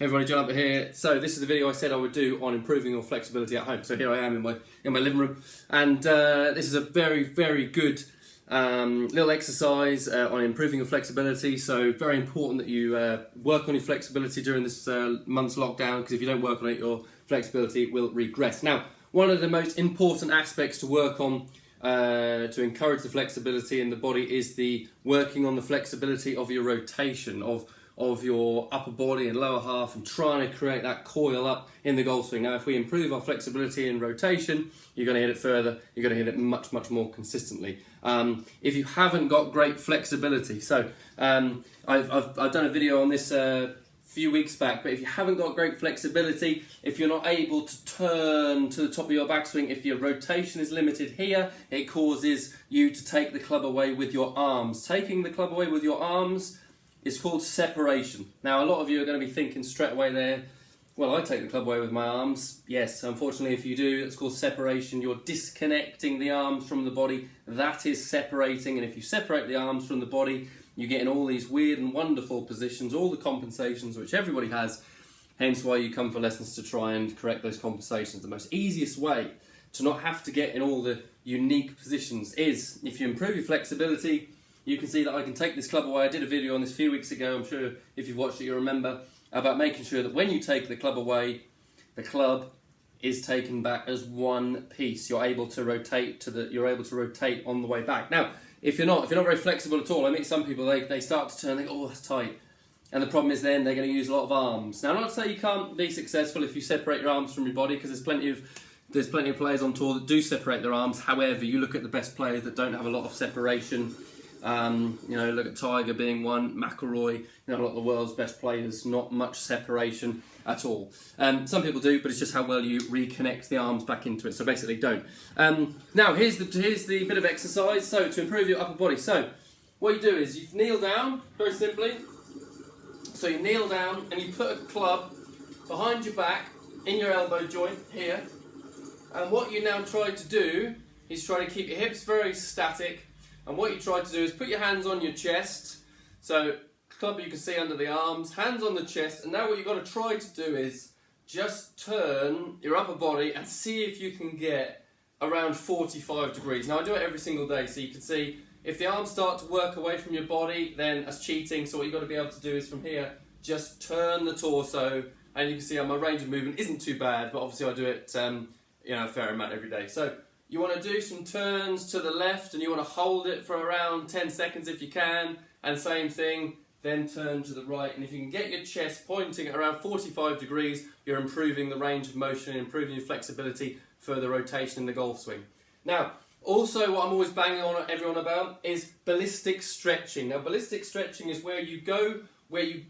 Hey everybody, John Upper here. So this is the video I said I would do on improving your flexibility at home. So here I am in my living room, and this is a very good little exercise on improving your flexibility. So very important that you work on your flexibility during this month's lockdown, because if you don't work on it, your flexibility will regress. Now, one of the most important aspects to work on to encourage the flexibility in the body is the working on the flexibility of your rotation of your upper body and lower half, and trying to create that coil up in the golf swing. Now, if we improve our flexibility and rotation, you're going to hit it further, you're going to hit it much more consistently. If you haven't got great flexibility, so I've done a video on this a few weeks back, but if you haven't got great flexibility, if you're not able to turn to the top of your backswing, if your rotation is limited here, it causes you to take the club away with your arms. Taking the club away with your arms is called separation. Now, a lot of you are going to be thinking straight away there, well, I take the club away with my arms. Yes, unfortunately, if you do, it's called separation. You're disconnecting the arms from the body. That is separating, and if you separate the arms from the body, you get in all these weird and wonderful positions, all the compensations which everybody has, hence why you come for lessons to try and correct those compensations. The most easiest way to not have to get in all the unique positions is, if you improve your flexibility, you can see that I can take this club away. I did a video on this a few weeks ago. I'm sure if you've watched it, you remember, about making sure that when you take the club away, the club is taken back as one piece. You're able to rotate on the way back. Now, if you're not very flexible at all, I meet some people, they start to turn, they go, oh, that's tight. And the problem is then they're going to use a lot of arms. Now, I'm not to say you can't be successful if you separate your arms from your body, because there's plenty of players on tour that do separate their arms. However, you look at the best players that don't have a lot of separation. Look at Tiger being one, McIlroy, a lot of the world's best players, not much separation at all. Some people do, but it's just how well you reconnect the arms back into it. So basically, don't. Now, here's the bit of exercise. So to improve your upper body. So what you do is you kneel down, very simply. So you kneel down and you put a club behind your back in your elbow joint here. And what you now try to do is try to keep your hips very static. And what you try to do is put your hands on your chest. So club you can see under the arms, hands on the chest. And now what you've got to try to do is just turn your upper body and see if you can get around 45 degrees. Now, I do it every single day, so you can see if the arms start to work away from your body, then that's cheating. So what you've got to be able to do is from here, just turn the torso. And you can see how my range of movement isn't too bad, but obviously I do it a fair amount every day. So you want to do some turns to the left, and you want to hold it for around 10 seconds if you can, and same thing, then turn to the right. And if you can get your chest pointing at around 45 degrees, you're improving the range of motion, improving your flexibility for the rotation in the golf swing. Now, also what I'm always banging on everyone about is ballistic stretching. Now, ballistic stretching is where you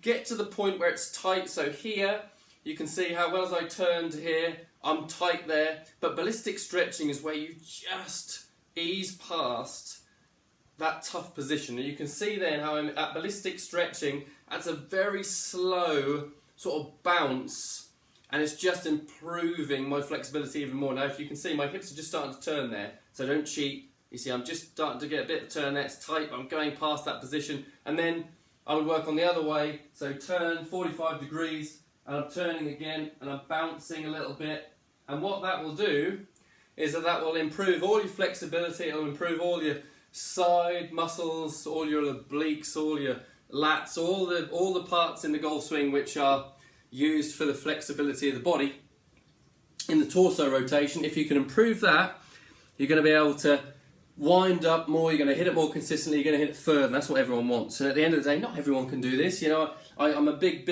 get to the point where it's tight. So here, you can see how well as I turn to here, I'm tight there, but ballistic stretching is where you just ease past that tough position. And you can see then how I'm at ballistic stretching, that's a very slow sort of bounce, and it's just improving my flexibility even more. Now, if you can see, my hips are just starting to turn there, so don't cheat. You see, I'm just starting to get a bit of turn there, it's tight, but I'm going past that position. And then I would work on the other way, so turn 45 degrees, and I'm turning again, and I'm bouncing a little bit. And what that will do is that will improve all your flexibility, it will improve all your side muscles, all your obliques, all your lats, all the parts in the golf swing which are used for the flexibility of the body in the torso rotation. If you can improve that, you're going to be able to wind up more, you're going to hit it more consistently, you're going to hit it further, and that's what everyone wants. And at the end of the day, not everyone can do this. I'm a big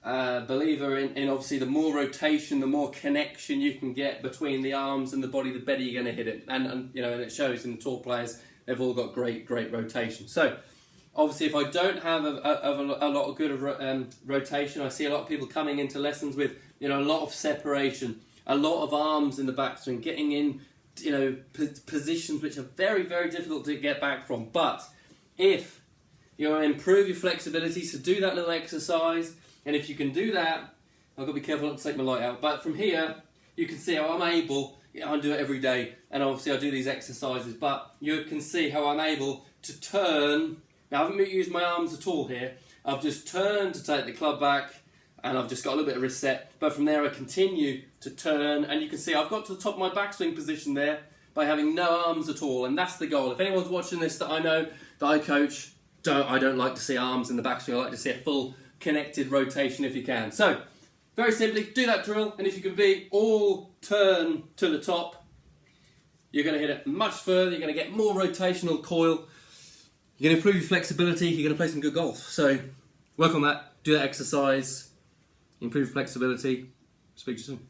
believer in obviously the more rotation, the more connection you can get between the arms and the body, the better you're going to hit it. And it shows in the tour players, they've all got great rotation. So obviously, if I don't have a lot of good rotation, I see a lot of people coming into lessons with a lot of separation, a lot of arms in the backswing, getting in positions which are very difficult to get back from. But if you want to improve your flexibility, so do that little exercise. And if you can do that, I've got to be careful not to take my light out, but from here, you can see how I'm able, I do it every day, and obviously I do these exercises, but you can see how I'm able to turn. Now, I haven't used my arms at all here. I've just turned to take the club back, and I've just got a little bit of wrist set, but from there I continue to turn, and you can see I've got to the top of my backswing position there by having no arms at all, and that's the goal. If anyone's watching this that I know, that I coach, I don't like to see arms in the backswing. I like to see a full connected rotation if you can. So, very simply, do that drill, and if you can be all turn to the top, you're going to hit it much further, you're going to get more rotational coil, you're going to improve your flexibility, you're going to play some good golf. So, work on that, do that exercise, improve flexibility. Speak to you soon.